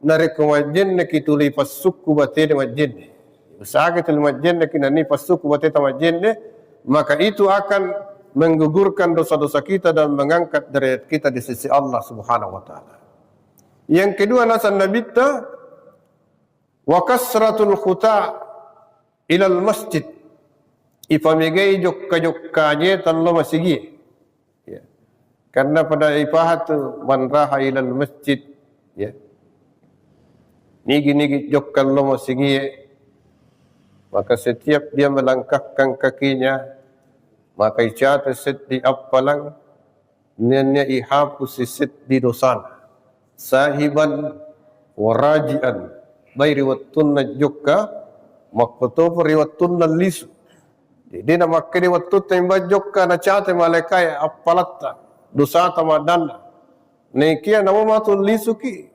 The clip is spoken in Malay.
narek majin na kituli pasuk kubate majin. Usaha kita majin na kinani pasuk kubate majin, maka itu akan menggugurkan dosa-dosa kita dan mengangkat derajat kita di sisi Allah Subhanahu wa taala. Yang kedua nasan nabita wa kasratul khuta ilal masjid. Ipamigay jokka-jokkaje tallo masigi. Ya. Karena pada ipahat man raha ilal masjid, ya. Nigi-nigi jokkan lo masigi, maka setiap dia melangkahkan kakinya, maka icata set di appalang niya ihapus sit di dosan sahiban warajian bay riwatun na jokka makpato riwatun na lisu. Jadi nama kiri waktu tembak jokka na cate malaikai appalatta dosa tamadana. Nekia nama matul lisuki